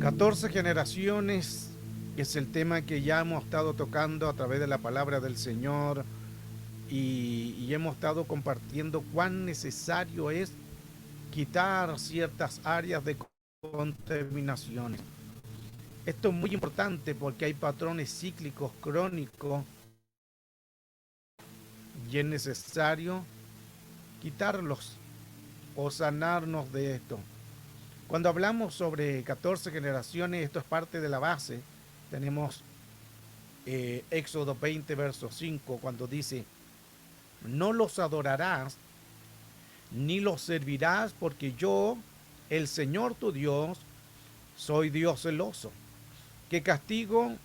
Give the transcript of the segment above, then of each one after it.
14 generaciones es el tema que ya hemos estado tocando a través de la palabra del Señor y hemos estado compartiendo cuán necesario es quitar ciertas áreas de contaminaciones. Esto es muy importante porque hay patrones cíclicos crónicos y es necesario quitarlos o sanarnos de esto. Cuando hablamos sobre 14 generaciones, esto es parte de la base. Tenemos Éxodo 20, verso 5, cuando dice, no los adorarás ni los servirás porque yo, el Señor tu Dios, soy Dios celoso, que castigo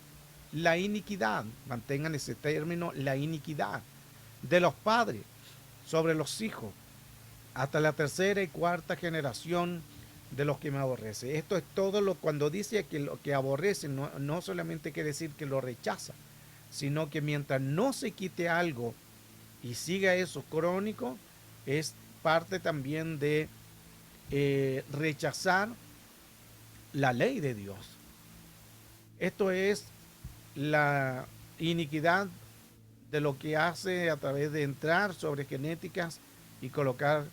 la iniquidad, mantengan ese término, la iniquidad de los padres sobre los hijos, hasta la tercera y cuarta generación de los que me aborrece. Esto es todo lo cuando dice que lo que aborrece no solamente quiere decir que lo rechaza, sino que mientras no se quite algo y siga eso crónico, es parte también de rechazar la ley de Dios. Esto es la iniquidad de lo que hace a través de entrar sobre genéticas y colocar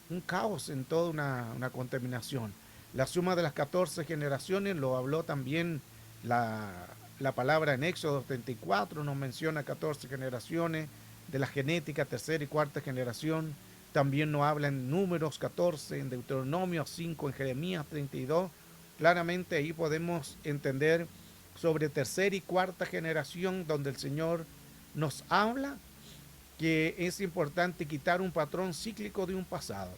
un caos en toda una contaminación. La suma de las 14 generaciones lo habló también la palabra en Éxodo 34, nos menciona 14 generaciones de la genética, tercera y cuarta generación. También nos habla en Números 14, en Deuteronomio 5, en Jeremías 32. Claramente ahí podemos entender sobre tercera y cuarta generación, donde el Señor nos habla que es importante quitar un patrón cíclico de un pasado.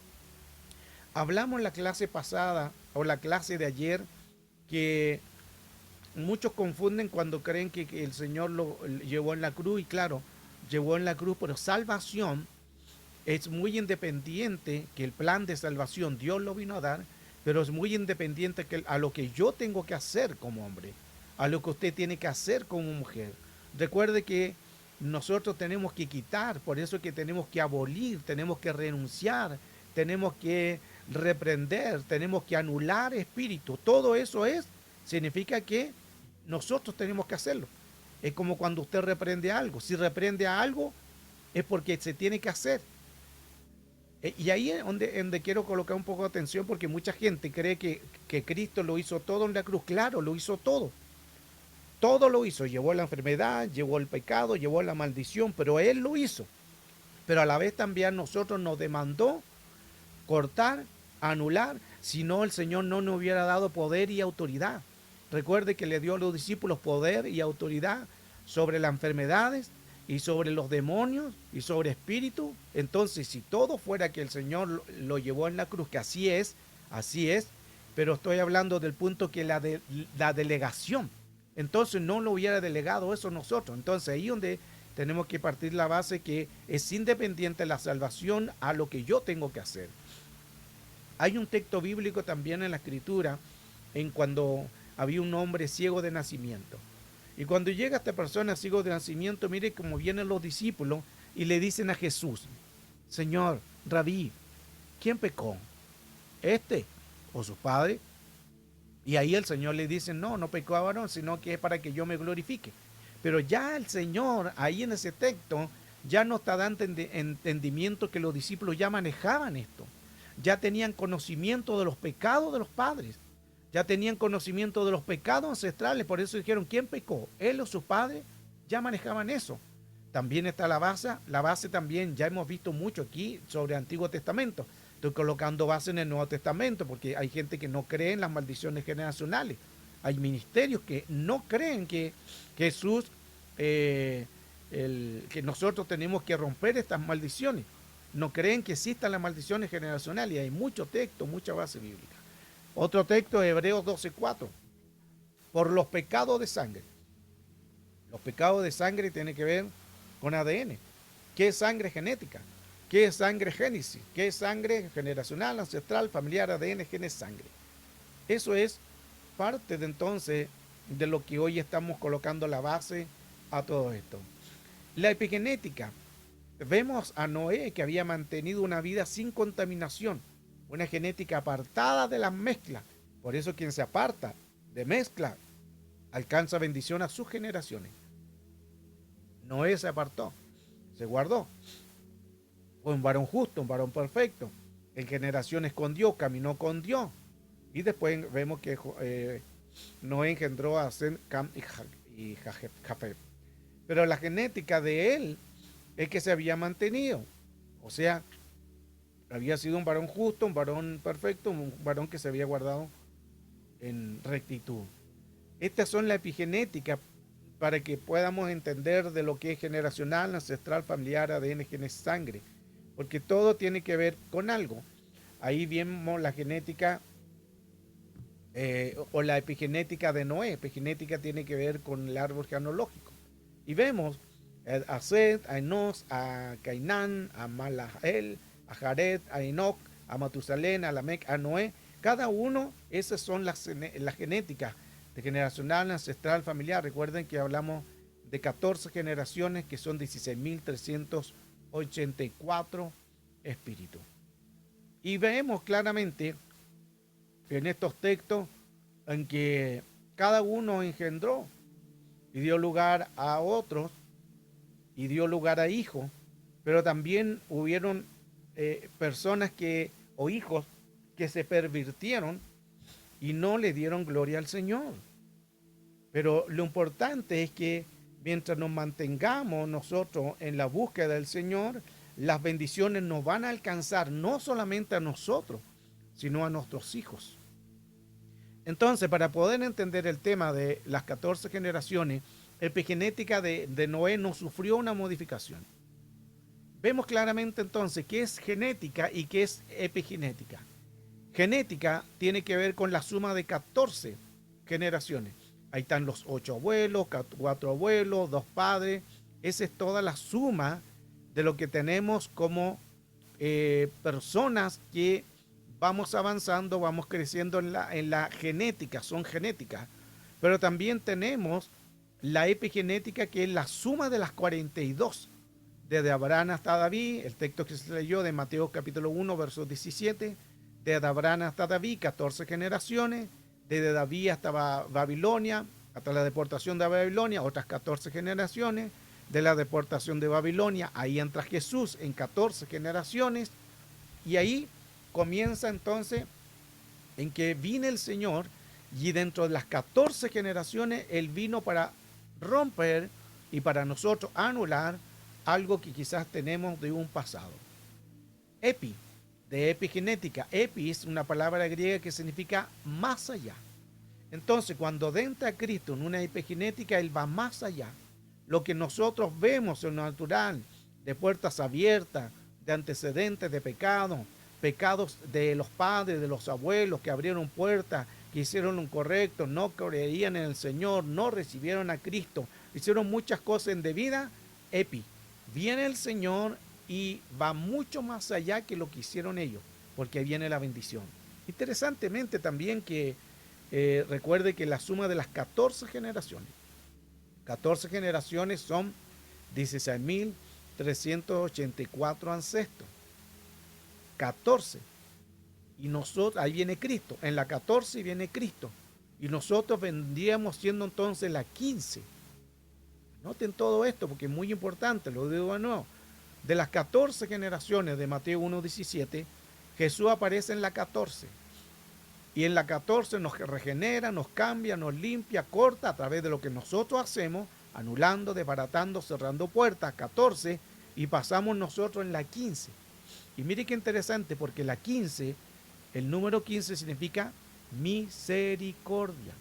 Hablamos en la clase pasada o la clase de ayer que muchos confunden cuando creen que el Señor lo llevó en la cruz y claro, llevó en la cruz, pero salvación es muy independiente que el plan de salvación Dios lo vino a dar, pero es muy independiente que a lo que yo tengo que hacer como hombre, a lo que usted tiene que hacer como mujer. Recuerde que nosotros tenemos que quitar, por eso es que tenemos que abolir, tenemos que renunciar, tenemos que reprender, tenemos que anular espíritu. Todo eso significa que nosotros tenemos que hacerlo. Es como cuando usted reprende algo. Si reprende a algo, es porque se tiene que hacer. Y ahí es donde quiero colocar un poco de atención porque mucha gente cree que Cristo lo hizo todo en la cruz. Claro, lo hizo todo. Todo lo hizo. Llevó la enfermedad, llevó el pecado, llevó la maldición, pero Él lo hizo. Pero a la vez también nosotros nos demandó cortar, anular, si no el Señor no nos hubiera dado poder y autoridad. Recuerde que le dio a los discípulos poder y autoridad sobre las enfermedades y sobre los demonios y sobre espíritu. Entonces, si todo fuera que el Señor lo llevó en la cruz, que así es, pero estoy hablando del punto que la delegación. Entonces no lo hubiera delegado eso nosotros. Entonces ahí donde tenemos que partir la base que es independiente la salvación a lo que yo tengo que hacer. Hay un texto bíblico también en la escritura en cuando había un hombre ciego de nacimiento. Y cuando llega esta persona ciego de nacimiento, mire cómo vienen los discípulos y le dicen a Jesús, Señor, Rabí, ¿quién pecó? ¿Este o su padre? Y ahí el Señor le dice, no pecó a varón, sino que es para que yo me glorifique. Pero ya el Señor, ahí en ese texto, ya no está dando entendimiento que los discípulos ya manejaban esto. Ya tenían conocimiento de los pecados de los padres. Ya tenían conocimiento de los pecados ancestrales. Por eso dijeron, ¿quién pecó? ¿Él o sus padres? Ya manejaban eso. También está la base también, ya hemos visto mucho aquí sobre el Antiguo Testamento. Estoy colocando base en el Nuevo Testamento porque hay gente que no cree en las maldiciones generacionales. Hay ministerios que no creen que Jesús, que nosotros tenemos que romper estas maldiciones. No creen que existan las maldiciones generacionales y hay mucho texto, mucha base bíblica. Otro texto, Hebreos 12:4. Por los pecados de sangre. Los pecados de sangre tienen que ver con ADN. ¿Qué es sangre genética? ¿Qué es sangre génesis? ¿Qué es sangre generacional, ancestral, familiar, ADN, genes, sangre? Eso es parte de entonces de lo que hoy estamos colocando la base a todo esto. La epigenética. Vemos a Noé que había mantenido una vida sin contaminación, una genética apartada de las mezclas. Por eso quien se aparta de mezcla, alcanza bendición a sus generaciones. Noé se apartó, se guardó. Fue un varón justo, un varón perfecto. En generaciones con Dios, caminó con Dios. Y después vemos que Noé engendró a Sem, Cam y Jafet. Pero la genética de él es que se había mantenido. O sea, había sido un varón justo, un varón perfecto, un varón que se había guardado en rectitud. Estas son la epigenética para que podamos entender de lo que es generacional, ancestral, familiar, ADN, genes, sangre. Porque todo tiene que ver con algo. Ahí vemos la genética o la epigenética de Noé. Epigenética tiene que ver con el árbol genealógico. Y vemos a Seth, a Enos, a Cainán, a Malahel, a Jared, a Enoch, a Matusalén, a Lamec, a Noé. Cada uno, esas son las genéticas de generacional, ancestral, familiar. Recuerden que hablamos de 14 generaciones, que son 16.384 espíritus. Y vemos claramente en estos textos en que cada uno engendró y dio lugar a otros y dio lugar a hijos, pero también hubieron personas o hijos que se pervirtieron y no le dieron gloria al Señor. Pero lo importante es que mientras nos mantengamos nosotros en la búsqueda del Señor, las bendiciones nos van a alcanzar no solamente a nosotros, sino a nuestros hijos. Entonces, para poder entender el tema de las 14 generaciones, la epigenética de Noé no sufrió una modificación. Vemos claramente entonces qué es genética y qué es epigenética. Genética tiene que ver con la suma de 14 generaciones. Ahí están los 8 abuelos, 4 abuelos, 2 padres. Esa es toda la suma de lo que tenemos como personas que vamos avanzando, vamos creciendo en la genética, son genéticas. Pero también tenemos la epigenética, que es la suma de las 42, desde Abraham hasta David, el texto que se leyó de Mateo capítulo 1, verso 17, desde Abraham hasta David, 14 generaciones, desde David hasta Babilonia, hasta la deportación de Babilonia, otras 14 generaciones, de la deportación de Babilonia, ahí entra Jesús en 14 generaciones, y ahí comienza entonces en que vino el Señor, y dentro de las 14 generaciones, Él vino para romper y para nosotros anular algo que quizás tenemos de un pasado. Epi, de epigenética. Epi es una palabra griega que significa más allá. Entonces, cuando entra Cristo en una epigenética, Él va más allá. Lo que nosotros vemos en lo natural, de puertas abiertas, de antecedentes de pecado, pecados de los padres, de los abuelos que abrieron puertas, que hicieron lo correcto, no creían en el Señor, no recibieron a Cristo, hicieron muchas cosas indebidas. Epi, viene el Señor y va mucho más allá que lo que hicieron ellos, porque viene la bendición. Interesantemente también que recuerde que la suma de las 14 generaciones son 16.384 ancestros. 14. Y nosotros, ahí viene Cristo, en la 14 viene Cristo. Y nosotros vendríamos siendo entonces la 15. Noten todo esto porque es muy importante, lo digo de nuevo. De las 14 generaciones de Mateo 1:17, Jesús aparece en la 14. Y en la 14 nos regenera, nos cambia, nos limpia, corta a través de lo que nosotros hacemos, anulando, desbaratando, cerrando puertas, 14, y pasamos nosotros en la 15. Y mire qué interesante, porque la 15, el número 15 significa misericordia.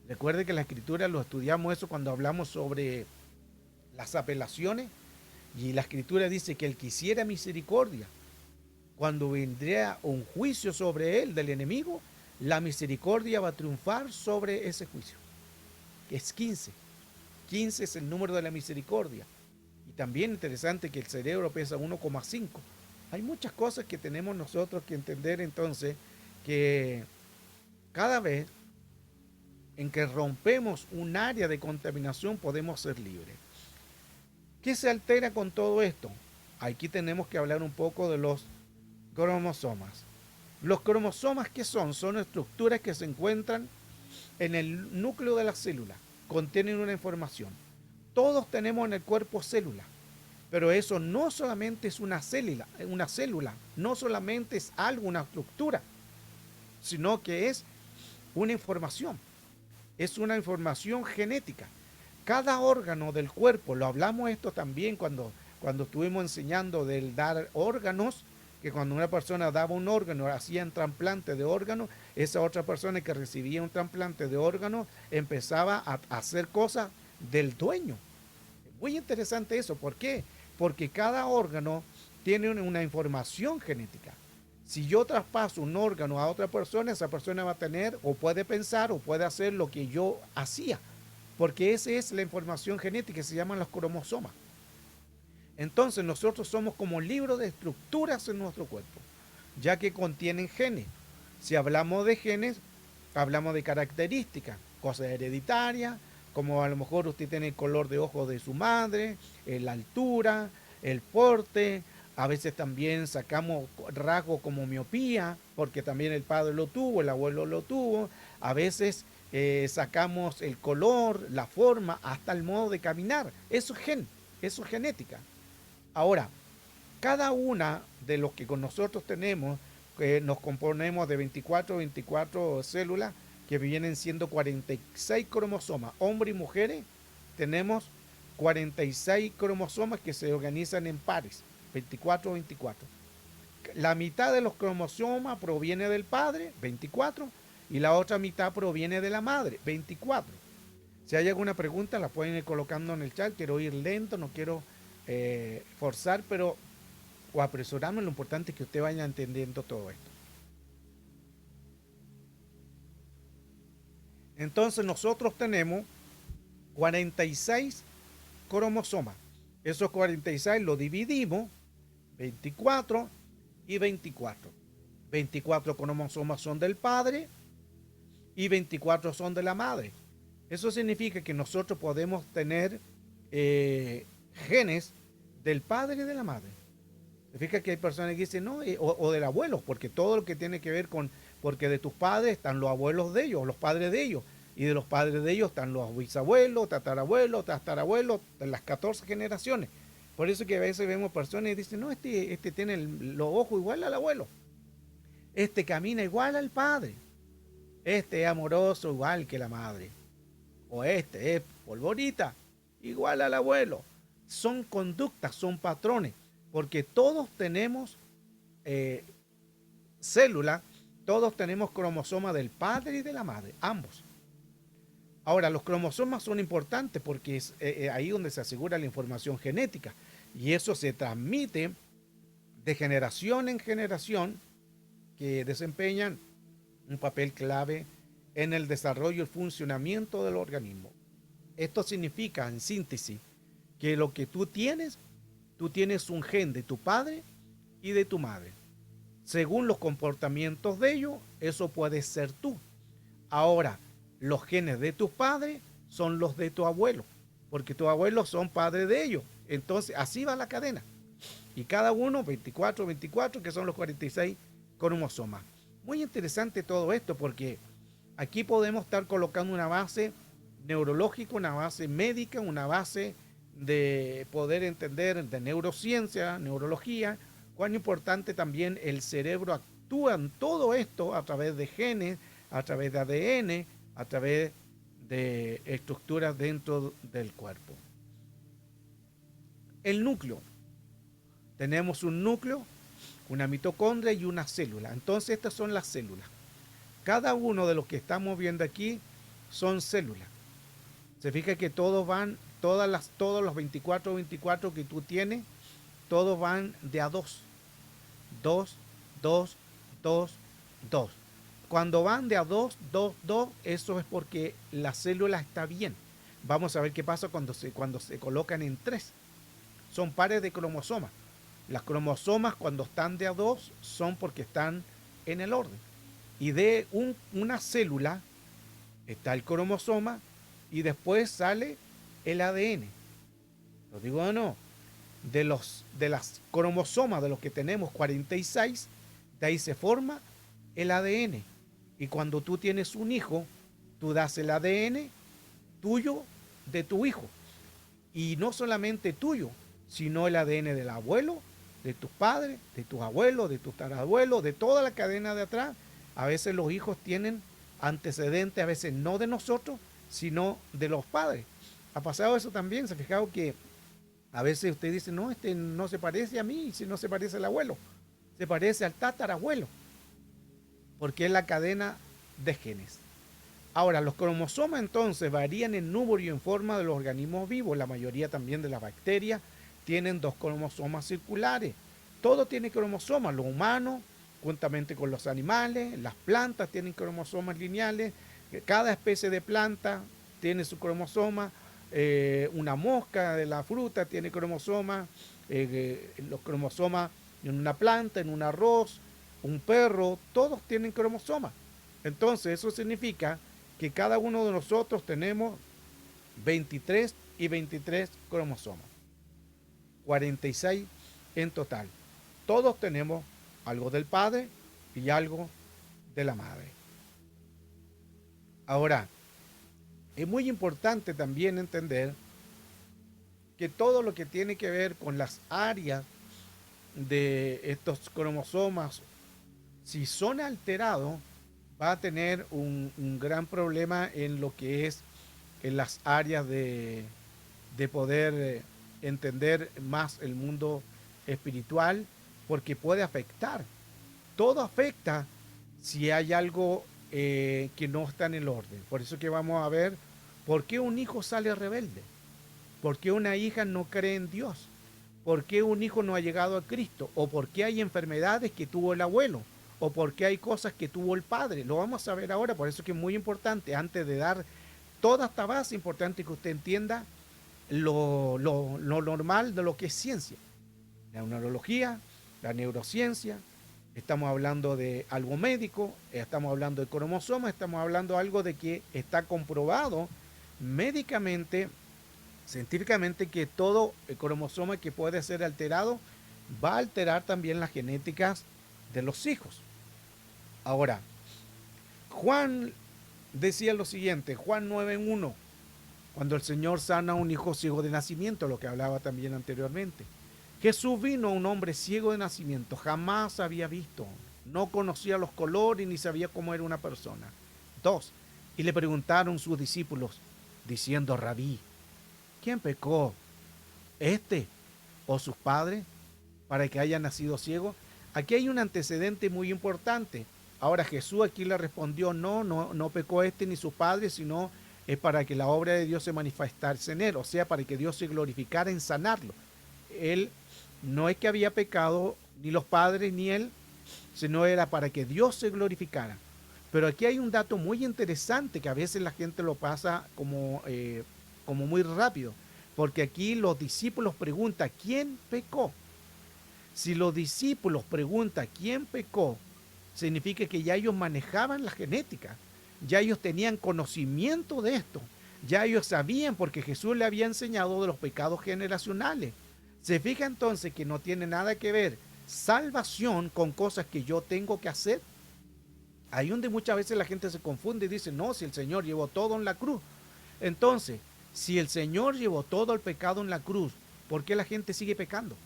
Recuerde que en la Escritura lo estudiamos eso cuando hablamos sobre las apelaciones, y la Escritura dice que el que hiciera misericordia, cuando vendría un juicio sobre él del enemigo, la misericordia va a triunfar sobre ese juicio, que es 15. 15 es el número de la misericordia. Y también interesante que el cerebro pesa 1,5. Hay muchas cosas que tenemos nosotros que entender entonces, que cada vez en que rompemos un área de contaminación podemos ser libres. ¿Qué se altera con todo esto? Aquí tenemos que hablar un poco de los cromosomas. Los cromosomas, ¿qué son? Son estructuras que se encuentran en el núcleo de la célula contienen una información. Todos tenemos en el cuerpo células, pero eso no solamente es una célula, no solamente es algo, una estructura, sino que es una información genética. Cada órgano del cuerpo, lo hablamos esto también cuando estuvimos enseñando del dar órganos, que cuando una persona daba un órgano, hacían trasplante de órgano, esa otra persona que recibía un trasplante de órgano empezaba a hacer cosas del dueño. Muy interesante eso. ¿Por qué? Porque cada órgano tiene una información genética. Si yo traspaso un órgano a otra persona, esa persona va a tener o puede pensar o puede hacer lo que yo hacía. Porque esa es la información genética que se llaman los cromosomas. Entonces nosotros somos como un libro de estructuras en nuestro cuerpo, ya que contienen genes. Si hablamos de genes, hablamos de características, cosas hereditarias, como a lo mejor usted tiene el color de ojos de su madre, la altura, el porte. A veces también sacamos rasgos como miopía, porque también el padre lo tuvo, el abuelo lo tuvo. A veces sacamos el color, la forma, hasta el modo de caminar. Eso es eso es genética. Ahora, cada una de los que con nosotros tenemos, nos componemos de 24 células, que vienen siendo 46 cromosomas. Hombres y mujeres tenemos 46 cromosomas que se organizan en pares, 24. La mitad de los cromosomas proviene del padre, 24, y la otra mitad proviene de la madre, 24. Si hay alguna pregunta, la pueden ir colocando en el chat. Quiero ir lento, no quiero forzar, pero o apresurarme. Lo importante es que usted vaya entendiendo todo esto. Entonces nosotros tenemos 46 cromosomas. Esos 46 los dividimos 24 y 24. 24 cromosomas son del padre y 24 son de la madre. Eso significa que nosotros podemos tener genes del padre y de la madre. Se fija que hay personas que dicen, no, o del abuelo, porque todo lo que tiene que ver con, porque de tus padres están los abuelos de ellos, los padres de ellos, y de los padres de ellos están los bisabuelos, tatarabuelos, de las 14 generaciones. Por eso que a veces vemos personas y dicen, no, este tiene los ojos igual al abuelo, este camina igual al padre, este es amoroso igual que la madre, o este es polvorita igual al abuelo. Son conductas, son patrones, porque todos tenemos células, todos tenemos cromosomas del padre y de la madre, ambos. Ahora, los cromosomas son importantes porque es ahí donde se asegura la información genética, y eso se transmite de generación en generación, que desempeñan un papel clave en el desarrollo y funcionamiento del organismo. Esto significa, en síntesis, que lo que tú tienes un gen de tu padre y de tu madre. Según los comportamientos de ellos, eso puede ser tú. Ahora, los genes de tus padres son los de tu abuelo, porque tus abuelos son padres de ellos. Entonces, así va la cadena. Y cada uno, 24, que son los 46 cromosomas. Muy interesante todo esto, porque aquí podemos estar colocando una base neurológica, una base médica, una base de poder entender de neurociencia, neurología, cuán importante también el cerebro actúa en todo esto a través de genes, a través de ADN, a través de estructuras dentro del cuerpo. El núcleo. Tenemos un núcleo, una mitocondria y una célula. Entonces estas son las células. Cada uno de los que estamos viendo aquí son células. Se fija que todos van, todos los 24 que tú tienes, todos van de a 2. 2, 2, 2, 2. Cuando van de a 2, 2, 2, eso es porque la célula está bien. Vamos a ver qué pasa cuando se colocan en 3. Son pares de cromosomas. Las cromosomas cuando están de a 2 son porque están en el orden. Y de una célula está el cromosoma y después sale el ADN. ¿Lo digo o no? De las cromosomas de los que tenemos 46, de ahí se forma el ADN. Y cuando tú tienes un hijo, tú das el ADN tuyo de tu hijo. Y no solamente tuyo, sino el ADN del abuelo, de tus padres, de tus abuelos, de tus tarabuelos, de toda la cadena de atrás. A veces los hijos tienen antecedentes, a veces no de nosotros, sino de los padres. Ha pasado eso también, se ha fijado que a veces usted dice, no, este no se parece a mí, si no se parece al abuelo, se parece al tatarabuelo, porque es la cadena de genes. Ahora, los cromosomas entonces varían en número y en forma de los organismos vivos. La mayoría también de las bacterias tienen 2 cromosomas circulares. Todo tiene cromosomas, los humanos, juntamente con los animales, las plantas tienen cromosomas lineales, cada especie de planta tiene su cromosoma, una mosca de la fruta tiene cromosomas, los cromosomas en una planta, en un arroz, un perro, todos tienen cromosomas. Entonces eso significa que cada uno de nosotros tenemos 23 y 23 cromosomas, 46 en total. Todos tenemos algo del padre y algo de la madre. Ahora, es muy importante también entender que todo lo que tiene que ver con las áreas de estos cromosomas, si son alterados, va a tener un gran problema en lo que es en las áreas de poder entender más el mundo espiritual, porque puede afectar. Todo afecta si hay algo que no está en el orden. Por eso que vamos a ver por qué un hijo sale rebelde, por qué una hija no cree en Dios, por qué un hijo no ha llegado a Cristo, o por qué hay enfermedades que tuvo el abuelo, o por qué hay cosas que tuvo el padre. Lo vamos a ver ahora, por eso que es muy importante, antes de dar toda esta base, importante que usted entienda lo normal de lo que es ciencia. La neurología, la neurociencia, estamos hablando de algo médico, estamos hablando de cromosomas, estamos hablando de algo de que está comprobado médicamente, científicamente, que todo el cromosoma que puede ser alterado va a alterar también las genéticas de los hijos. Ahora, Juan decía lo siguiente, Juan 9:1, cuando el Señor sana a un hijo ciego de nacimiento, lo que hablaba también anteriormente. Jesús vino a un hombre ciego de nacimiento, jamás había visto, no conocía los colores ni sabía cómo era una persona. 2. Y le preguntaron sus discípulos, diciendo, Rabí, ¿quién pecó? ¿Este o sus padres para que haya nacido ciego? Aquí hay un antecedente muy importante. Ahora Jesús aquí le respondió, no pecó este ni sus padres, sino es para que la obra de Dios se manifestase en él, o sea, para que Dios se glorificara en sanarlo. Él no es que había pecado ni los padres ni él, sino era para que Dios se glorificara. Pero aquí hay un dato muy interesante que a veces la gente lo pasa como muy rápido, porque aquí los discípulos preguntan, ¿quién pecó? Si los discípulos preguntan, ¿quién pecó? Significa que ya ellos manejaban la genética, ya ellos tenían conocimiento de esto, ya ellos sabían porque Jesús le había enseñado de los pecados generacionales. Se fija entonces que no tiene nada que ver salvación con cosas que yo tengo que hacer. Ahí donde muchas veces la gente se confunde y dice, no, si el Señor llevó todo en la cruz. Entonces, si el Señor llevó todo el pecado en la cruz, ¿por qué la gente sigue pecando?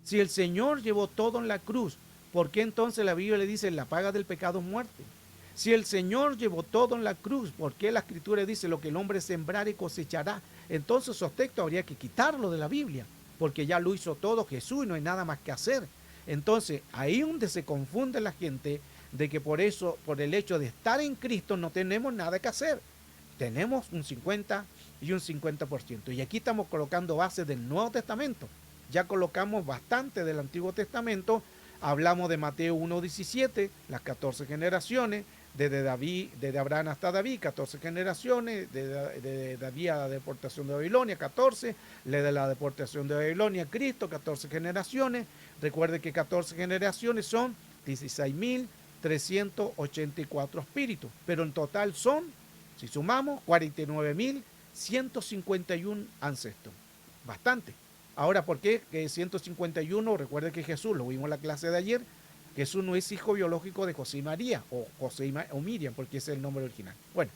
Si el Señor llevó todo en la cruz, ¿por qué entonces la Biblia le dice la paga del pecado es muerte? Si el Señor llevó todo en la cruz, ¿por qué la Escritura dice lo que el hombre sembrare cosechará? Entonces esos textos habría que quitarlo de la Biblia, porque ya lo hizo todo Jesús y no hay nada más que hacer. Entonces ahí donde se confunde la gente de que por eso, por el hecho de estar en Cristo, no tenemos nada que hacer. Tenemos un 50 y un 50%. Y aquí estamos colocando bases del Nuevo Testamento. Ya colocamos bastante del Antiguo Testamento. Hablamos de Mateo 1:17, las 14 generaciones, desde David, desde Abraham hasta David, 14 generaciones, de David a la deportación de Babilonia, 14, de la deportación de Babilonia a Cristo, 14 generaciones. Recuerde que 14 generaciones son 16.384 espíritus, pero en total son, si sumamos, 49.151 ancestros. Bastante. Ahora, ¿por qué 151? Recuerde que Jesús, lo vimos en la clase de ayer, Jesús no es hijo biológico de José y María, o José o Miriam, porque ese es el nombre original. Bueno,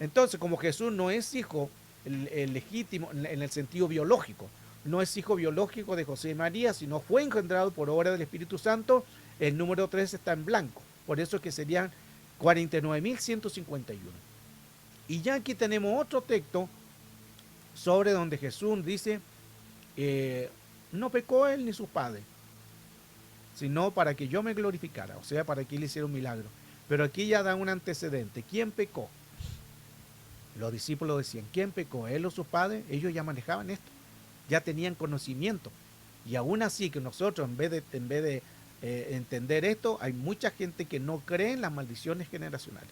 Entonces, como Jesús no es hijo legítimo en el sentido biológico, no es hijo biológico de José y María, sino fue engendrado por obra del Espíritu Santo, el número 3 está en blanco. Por eso es que serían 49.151. Y ya aquí tenemos otro texto sobre donde Jesús dice, no pecó él ni sus padres, sino para que yo me glorificara, o sea, para que él hiciera un milagro. Pero aquí ya da un antecedente. ¿Quién pecó? Los discípulos decían, ¿quién pecó? ¿Él o sus padres? Ellos ya manejaban esto, ya tenían conocimiento. Y aún así que nosotros, en vez de entender esto, hay mucha gente que no cree en las maldiciones generacionales.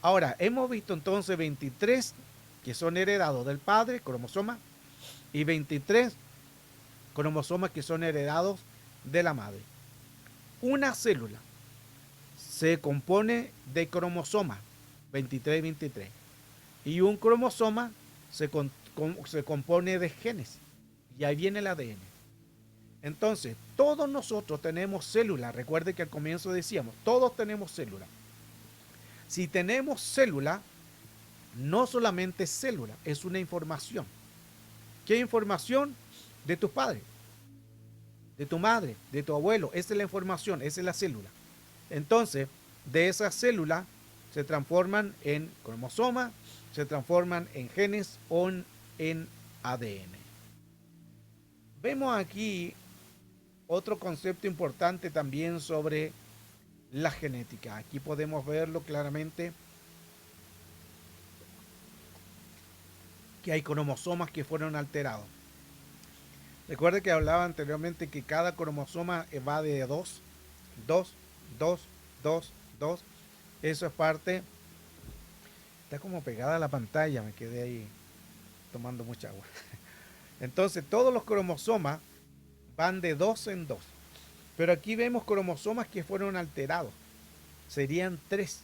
Ahora, hemos visto entonces 23 que son heredados del padre, cromosomas, y 23 cromosomas que son heredados de la madre. Una célula se compone de cromosomas, 23 y 23. Y un cromosoma se compone de genes. Y ahí viene el ADN. Entonces, todos nosotros tenemos células. Recuerde que al comienzo decíamos, todos tenemos células. Si tenemos célula, no solamente célula, es una información. ¿Qué información? De tus padres, de tu madre, de tu abuelo. Esa es la información, esa es la célula. Entonces, de esas células se transforman en cromosomas, se transforman en genes o en ADN. Vemos aquí otro concepto importante también sobre la genética. Aquí podemos verlo claramente, que hay cromosomas que fueron alterados. Recuerde que hablaba anteriormente que cada cromosoma va de 2, 2, 2, 2, 2. Eso es parte. Está como pegada a la pantalla, me quedé ahí tomando mucha agua. Entonces, todos los cromosomas van de 2 en 2. Pero aquí vemos cromosomas que fueron alterados. Serían 3.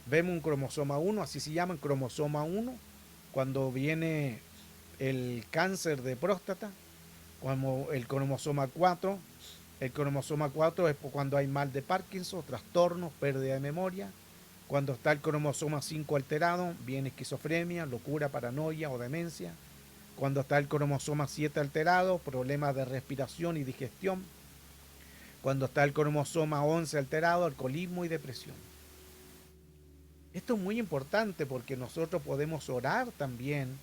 Vemos un cromosoma 1, así se llaman, cromosoma 1, cuando viene el cáncer de próstata, como el cromosoma 4. El cromosoma 4 es cuando hay mal de Parkinson, trastornos, pérdida de memoria. Cuando está el cromosoma 5 alterado, viene esquizofrenia, locura, paranoia o demencia. Cuando está el cromosoma 7 alterado, problemas de respiración y digestión. Cuando está el cromosoma 11 alterado, alcoholismo y depresión. Esto es muy importante porque nosotros podemos orar también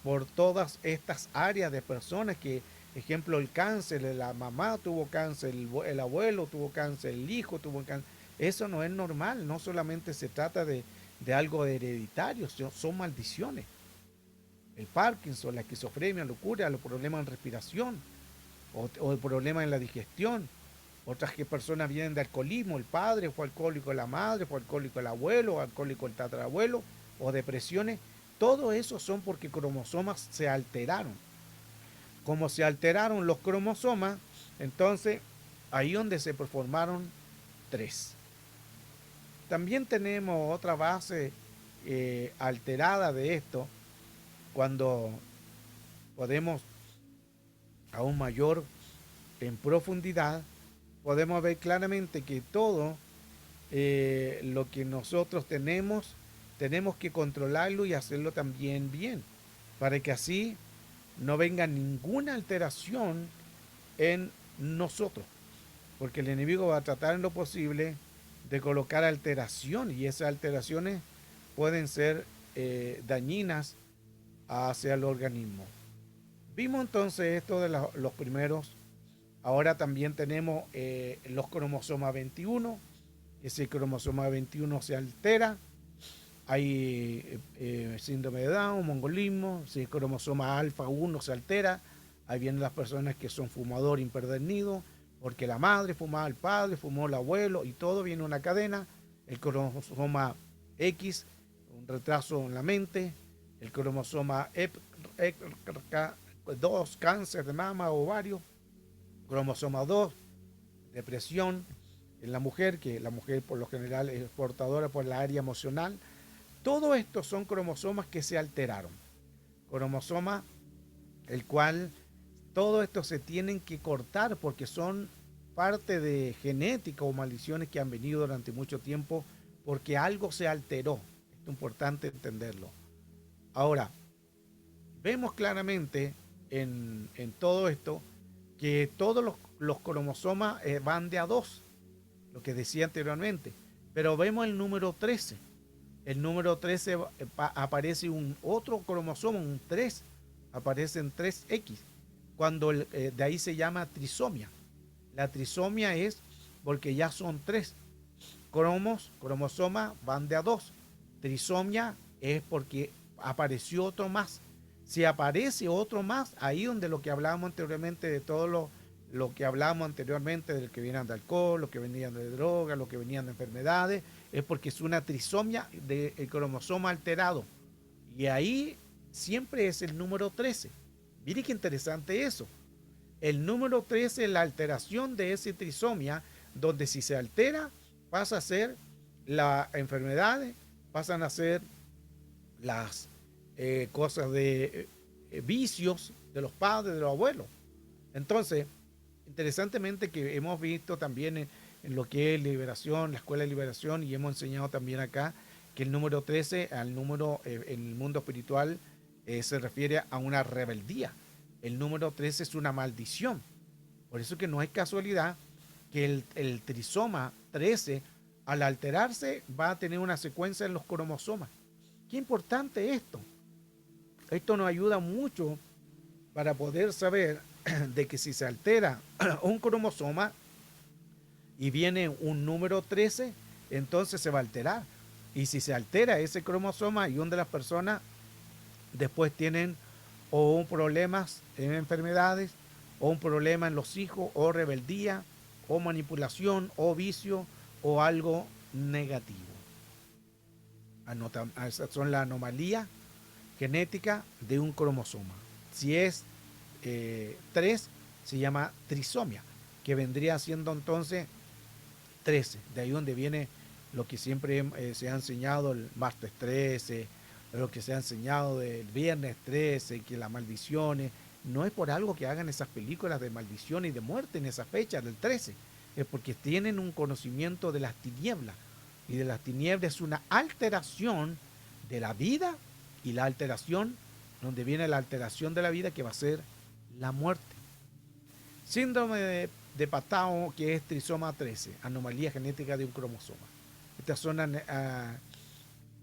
por todas estas áreas de personas que, ejemplo, el cáncer, la mamá tuvo cáncer, el abuelo tuvo cáncer, el hijo tuvo cáncer. Eso no es normal, no solamente se trata de algo hereditario, son maldiciones. El Parkinson, la esquizofrenia, locura, los problemas en respiración o el problema en la digestión. Otras que personas vienen de alcoholismo, el padre fue alcohólico, la madre fue alcohólico, el abuelo, alcohólico el tatarabuelo, o depresiones. Todo eso son porque cromosomas se alteraron. Como se alteraron los cromosomas, entonces ahí donde se formaron 3. También tenemos otra base alterada de esto, cuando podemos aún mayor en profundidad, podemos ver claramente que todo lo que nosotros tenemos que controlarlo y hacerlo también bien, para que así no venga ninguna alteración en nosotros, porque el enemigo va a tratar en lo posible de colocar alteración, y esas alteraciones pueden ser dañinas hacia el organismo. Vimos entonces esto de los primeros. Ahora también tenemos los cromosomas 21. Ese cromosoma 21 se altera. Hay síndrome de Down, mongolismo. Si el cromosoma alfa 1 se altera, ahí vienen las personas que son fumador impedernido, porque la madre fumaba, el padre fumó, el abuelo, y todo viene una cadena. El cromosoma X, un retraso en la mente. El cromosoma 2, cáncer de mama, ovario. Cromosoma 2, depresión en la mujer, que la mujer por lo general es portadora por la área emocional. Todo esto son cromosomas que se alteraron. Cromosoma el cual todo esto se tienen que cortar porque son parte de genética o maldiciones que han venido durante mucho tiempo porque algo se alteró Es importante entenderlo. Ahora, vemos claramente en todo esto que todos los cromosomas van de a dos, lo que decía anteriormente. Pero vemos el número 13. El número 13 aparece un otro cromosoma, un 3, aparece en 3X, cuando de ahí se llama trisomia. La trisomia es porque ya son 3 cromosomas, van de a 2. Trisomia es porque apareció otro más. Si aparece otro más, ahí donde lo que hablábamos anteriormente de todo lo que hablábamos anteriormente, del que vienen de alcohol, lo que venían de droga, lo que venían de enfermedades, es porque es una trisomia del cromosoma alterado. Y ahí siempre es el número 13. Mire qué interesante eso. El número 13 es la alteración de esa trisomia, donde si se altera, pasa a ser las enfermedades, pasan a ser las cosas de vicios de los padres, de los abuelos. Entonces, interesantemente que hemos visto también en lo que es liberación, la escuela de liberación, y hemos enseñado también acá que el número 13, al número en el mundo espiritual, se refiere a una rebeldía. El número 13 es una maldición. Por eso que no es casualidad que el trisoma 13, al alterarse, va a tener una secuencia en los cromosomas. Qué importante esto. Esto nos ayuda mucho para poder saber de que si se altera un cromosoma y viene un número 13, entonces se va a alterar. Y si se altera ese cromosoma y una de las personas después tienen o un problema en enfermedades, o un problema en los hijos, o rebeldía, o manipulación, o vicio, o algo negativo. Esas son las anomalías genéticas de un cromosoma. Si es 3, se llama trisomia, que vendría siendo entonces 13. De ahí donde viene lo que siempre se ha enseñado el martes 13, lo que se ha enseñado del viernes 13, que las maldiciones. No es por algo que hagan esas películas de maldición y de muerte en esa fecha del 13, es porque tienen un conocimiento de las tinieblas. Y de las tinieblas es una alteración de la vida, y la alteración, donde viene la alteración de la vida, que va a ser la muerte. Síndrome de Patau, que es trisoma 13, anomalía genética de un cromosoma. Estas son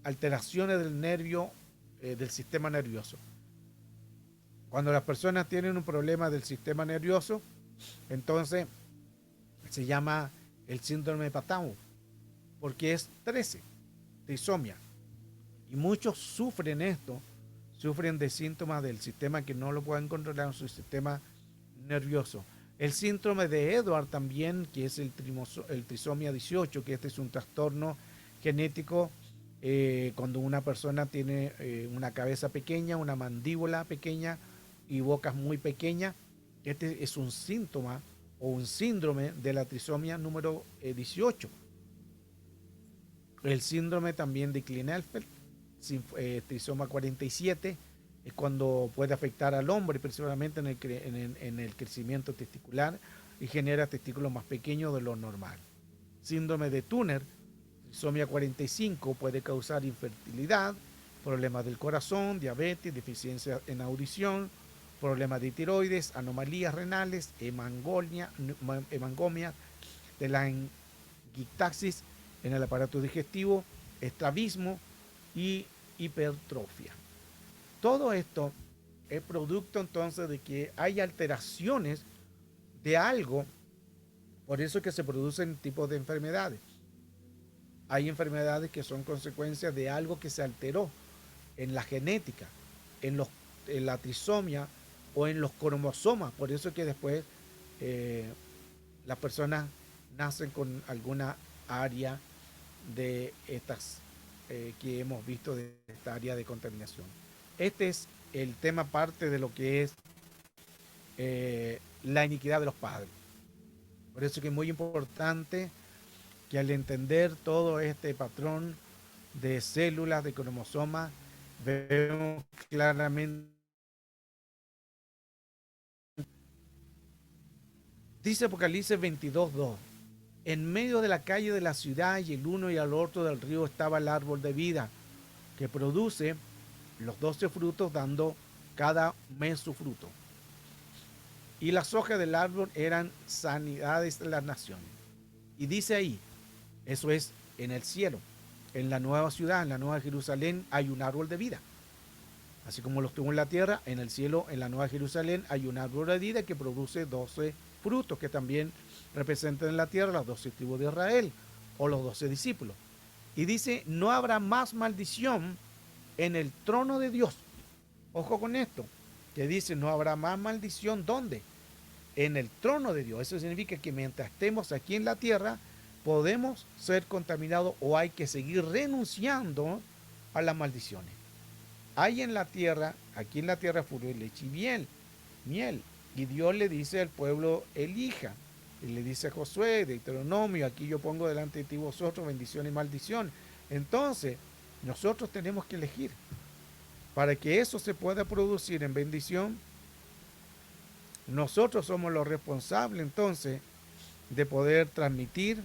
alteraciones del nervio, del sistema nervioso. Cuando las personas tienen un problema del sistema nervioso, entonces se llama el síndrome de Patau, porque es 13, trisomia. Y muchos sufren esto, sufren de síntomas del sistema que no lo pueden controlar en su sistema nervioso. El síndrome de Edwards también, que es el trisomia 18, que este es un trastorno genético cuando una persona tiene una cabeza pequeña, una mandíbula pequeña y bocas muy pequeñas. Este es un síntoma o un síndrome de la trisomia número 18. El síndrome también de Klinefelter, trisoma 47, es cuando puede afectar al hombre, principalmente en el crecimiento testicular, y genera testículos más pequeños de lo normal. Síndrome de Turner, trisomia 45, puede causar infertilidad, problemas del corazón, diabetes, deficiencia en audición, problemas de tiroides, anomalías renales, hemangomia de la enguitaxis en el aparato digestivo, estrabismo y hipertrofia. Todo esto es producto entonces de que hay alteraciones de algo, por eso es que se producen tipos de enfermedades. Hay enfermedades que son consecuencias de algo que se alteró en la genética, en la trisomia o en los cromosomas. Por eso es que después las personas nacen con alguna área de estas que hemos visto, de esta área de contaminación. Este es el tema parte de lo que es la iniquidad de los padres. Por eso que es muy importante que al entender todo este patrón de células, de cromosomas, vemos claramente. Dice Apocalipsis 22:2. En medio de la calle de la ciudad y el uno y al otro del río estaba el árbol de vida, que produce los 12 frutos dando cada mes su fruto. Y las hojas del árbol eran sanidades de las naciones. Y dice ahí, eso es en el cielo, en la nueva ciudad, en la nueva Jerusalén, hay un árbol de vida. Así como lo estuvo en la tierra, en el cielo, en la nueva Jerusalén, hay un árbol de vida que produce 12 frutos, que también representan en la tierra las 12 tribus de Israel, o los 12 discípulos. Y dice, no habrá más maldición en el trono de Dios. Ojo con esto, que dice, no habrá más maldición, ¿dónde? En el trono de Dios. Eso significa que mientras estemos aquí en la tierra, podemos ser contaminados o hay que seguir renunciando a las maldiciones. Hay en la tierra, aquí en la tierra fluye leche y miel. Y Dios le dice al pueblo, elija. Y le dice a Josué, Deuteronomio, aquí yo pongo delante de ti vosotros bendición y maldición. Entonces, nosotros tenemos que elegir. Para que eso se pueda producir en bendición, nosotros somos los responsables entonces de poder transmitir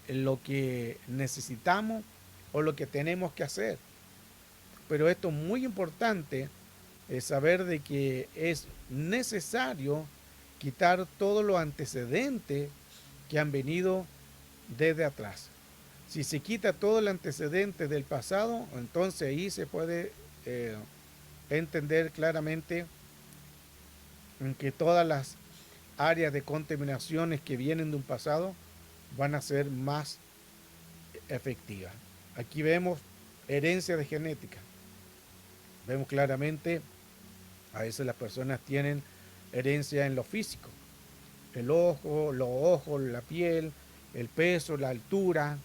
lo que necesitamos o lo que tenemos que hacer. Pero esto es muy importante, saber de que es necesario quitar todos los antecedentes que han venido desde atrás. Si se quita todo el antecedente del pasado, entonces ahí se puede entender claramente que todas las áreas de contaminaciones que vienen de un pasado van a ser más efectivas. Aquí vemos herencia de genética. Vemos claramente, a veces las personas tienen herencia en lo físico, el ojo, los ojos, la piel, el peso, la altura.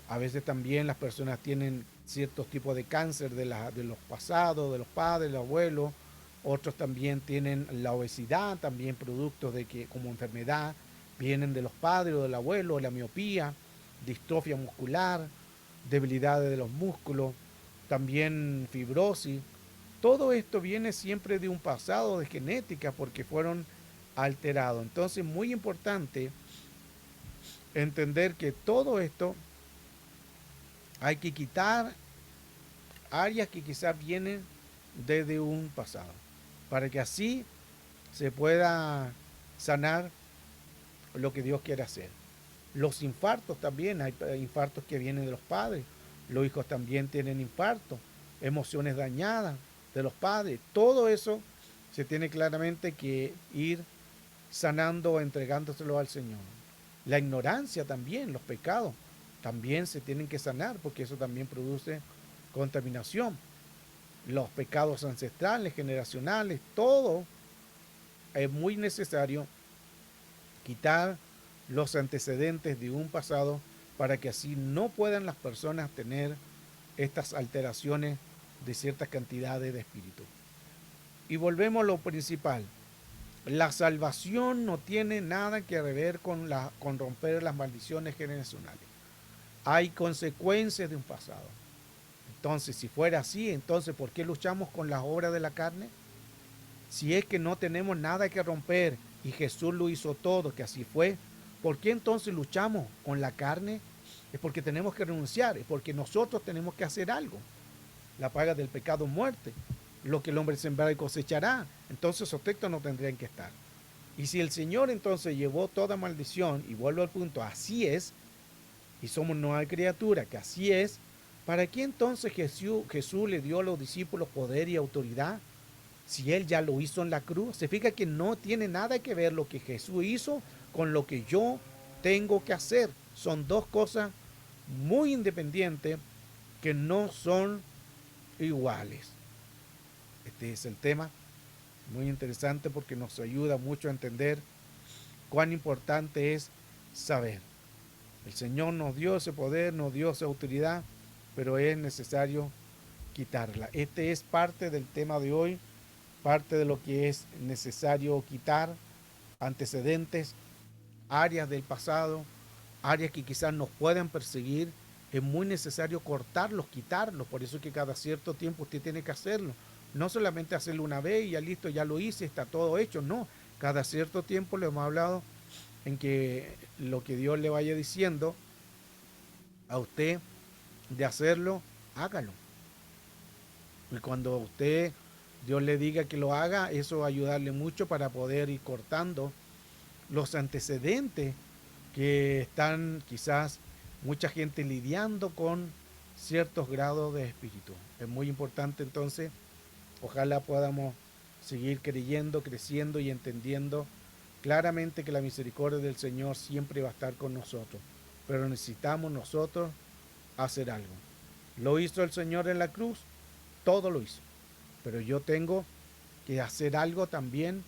A veces también las personas tienen ciertos tipos de cáncer de los pasados, de los padres, de los abuelos. Otros también tienen la obesidad, también productos de que como enfermedad vienen de los padres o del abuelo, la miopía, distrofia muscular, debilidades de los músculos, también fibrosis. Todo esto viene siempre de un pasado de genética porque fueron alterados. Entonces, muy importante entender que todo esto hay que quitar áreas que quizás vienen desde un pasado, para que así se pueda sanar lo que Dios quiere hacer. Los infartos también, hay infartos que vienen de los padres, los hijos también tienen infartos, emociones dañadas de los padres, todo eso se tiene claramente que ir sanando, entregándoselo al Señor. La ignorancia también, los pecados, también se tienen que sanar porque eso también produce contaminación. Los pecados ancestrales, generacionales, todo es muy necesario quitar los antecedentes de un pasado para que así no puedan las personas tener estas alteraciones de ciertas cantidades de espíritu. Y volvemos a lo principal. La salvación no tiene nada que ver con romper las maldiciones generacionales. Hay consecuencias de un pasado. Entonces, si fuera así, entonces, ¿por qué luchamos con las obras de la carne? Si es que no tenemos nada que romper y Jesús lo hizo todo, que así fue, ¿por qué entonces luchamos con la carne? Es porque tenemos que renunciar, es porque nosotros tenemos que hacer algo. La paga del pecado es muerte. Lo que el hombre sembrará y cosechará. Entonces esos textos no tendrían que estar. Y si el Señor entonces llevó toda maldición, y vuelvo al punto, así es, y somos nueva criatura, que así es, ¿para qué entonces Jesús le dio a los discípulos poder y autoridad? Si Él ya lo hizo en la cruz, se fija que no tiene nada que ver lo que Jesús hizo con lo que yo tengo que hacer. Son dos cosas muy independientes que no son iguales. Este es el tema, muy interesante porque nos ayuda mucho a entender cuán importante es saber. El Señor nos dio ese poder, nos dio esa autoridad, pero es necesario quitarla. Este es parte del tema de hoy, parte de lo que es necesario quitar, antecedentes, áreas del pasado, áreas que quizás nos puedan perseguir. Es muy necesario cortarlos, quitarlos. Por eso es que cada cierto tiempo usted tiene que hacerlo. No solamente hacerlo una vez y ya listo, ya lo hice, está todo hecho. No, cada cierto tiempo le hemos hablado en que lo que Dios le vaya diciendo a usted de hacerlo, hágalo. Y cuando usted, Dios le diga que lo haga, eso va a ayudarle mucho para poder ir cortando los antecedentes que están quizás mucha gente lidiando con ciertos grados de espíritu. Es muy importante entonces, ojalá podamos seguir creyendo, creciendo y entendiendo claramente que la misericordia del Señor siempre va a estar con nosotros, pero necesitamos nosotros hacer algo. Lo hizo el Señor en la cruz, todo lo hizo, pero yo tengo que hacer algo también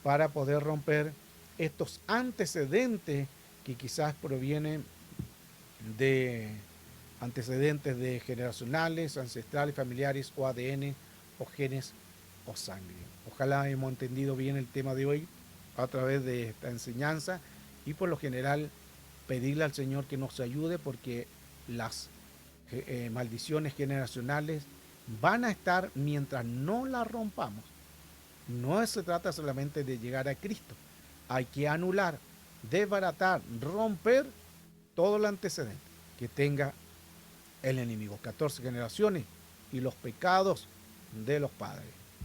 para poder romper estos antecedentes que quizás provienen de antecedentes de generacionales, ancestrales, familiares o ADN o genes o sangre. Ojalá hemos entendido bien el tema de hoy a través de esta enseñanza y por lo general pedirle al Señor que nos ayude porque las maldiciones generacionales van a estar mientras no las rompamos. No se trata solamente de llegar a Cristo, hay que anular, desbaratar, romper todo el antecedente que tenga el enemigo. 14 generaciones y los pecados de los padres.